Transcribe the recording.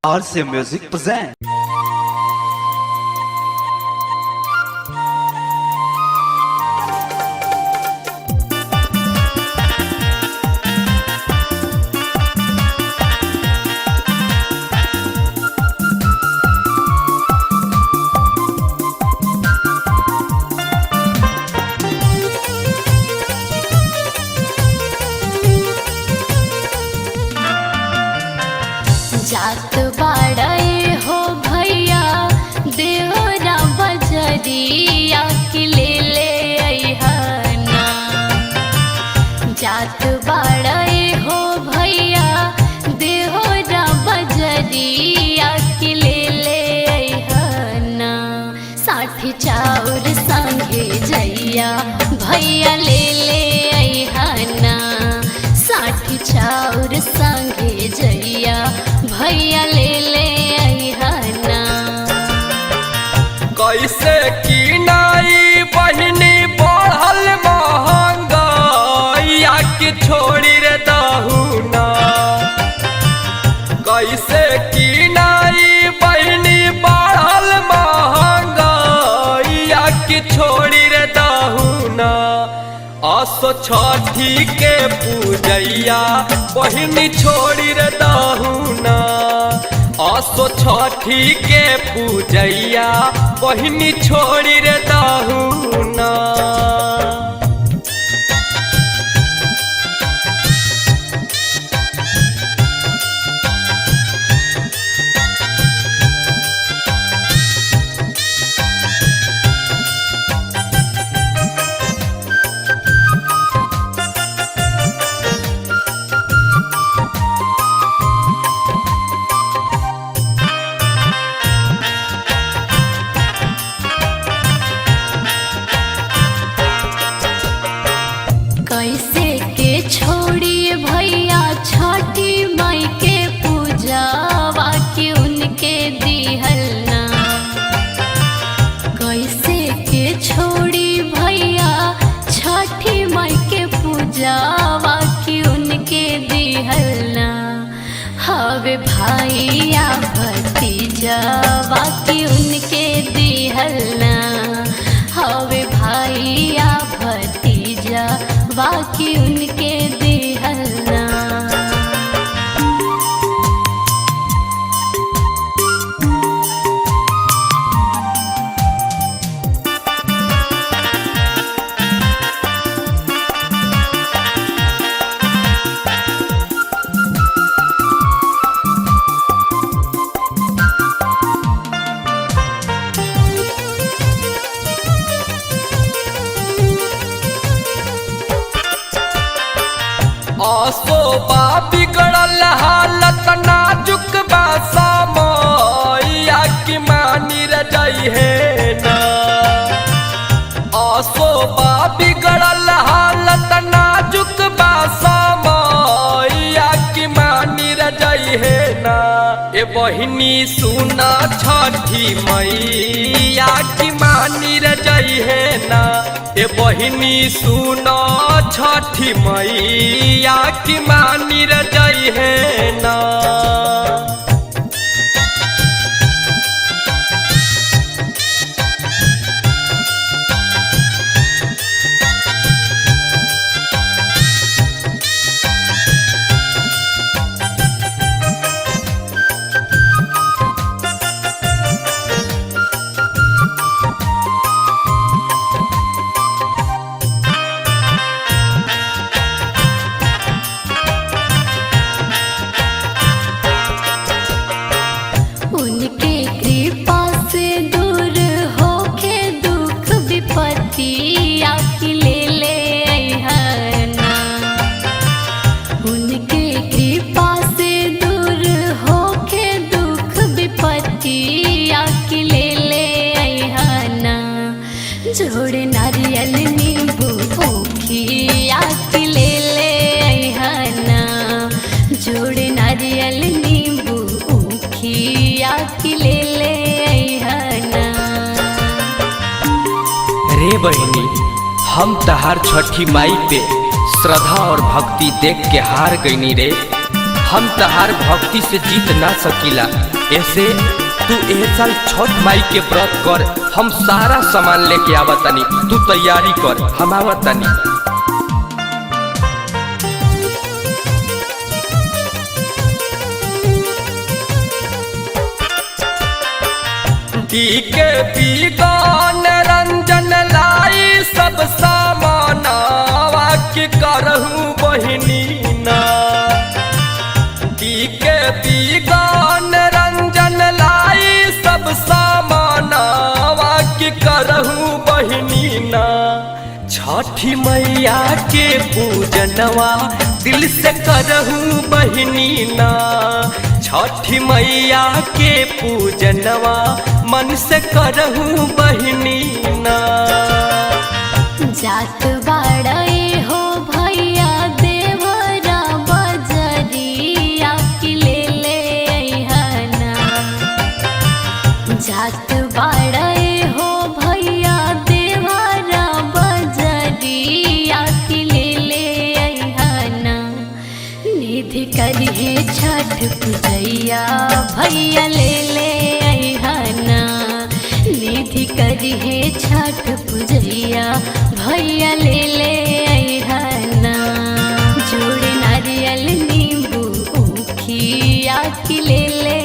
RC Music present. जात बाड़े हो भैया देवरा बजरिया के ले अइहना। जात बाड़े हो भैया देवरा बजरिया के ले अइहना। साठी चाउर संगे जइया भैया ले अइहना। साठी चाउर संगे जइया भैया ले अइहना। कैसे की नाई बहिनी बढ़ल महंगाइया के छोड़ी रे दहुना। कैसे की नाई बहिनी बढ़ल महंगाइया के छोड़ी रे दहुना। असो छठी के पूजैया बहिनी छोड़ी रे दहुना। असो छठी के पूजैया बहिनी छोड़ी रे दहुना। कैसे के छोड़ी भैया छठी माई के पूजावा के उनके दिहलना। कैसे के छोड़ी भैया छठी माई के पूजावा के उनके दिहलना। हवे भैया भतीजावा के उनके दिहलना। हवे भैया भतीजा बाकी उनके दिहलना। असो बा बिगड़ल हालत नाजुक बा समैया की मानी रे जइहे ना। असो बा बिगड़ल हालत नाजुक बा समैया की मानी रे जइहे ना। ए बहिनी सुना छठी मैया की मानी रे जइहे ना। ए बहिनी सुना छठी मैया की मानी रे जइहे ना। उनके कृपा से दूर होके दुख विपत्ति आके ले अइहना। उनके कृपा से दूर होके दुख विपत्ति आके ले अइहना। जोड़े नारियल नींबू ऊखी आके ले अइहना। जोड़े नारियल नींबू ले अइहना। रे बहिनी हम तहार छठी माई पे श्रद्धा और भक्ति देख के हार गईनी रे। हम तहार भक्ति से जीत ना सकीला। ऐसे तू ए साल छठ माई के व्रत कर, हम सारा सामान लेके आवतानी, तू तैयारी कर, हम आवतानी। के पीगान रंजन लाई सब सामानावा के करहूँ बहिनी ना। के पीगान रंजन लाई सब सामानावा के करहूँ बहिनी ना। छठी मैया के पूजनवा दिल से करहूँ बहिनी ना। छठी मैया के पूजनवा मन से करहूँ बहिनी ना। जात बाड़े हो भैया देवरा बजरिया की ले ले अइहना। जात बाड़े हो भैया देवरा बजरिया की ले ले अइहना। निधि करिए छठ पूजैया भैया ले ले अइहना। निधि करिए छठ पूजैया भैया ले ले अइहना। जोड़े नारियल नींबू ऊखिया की ले ले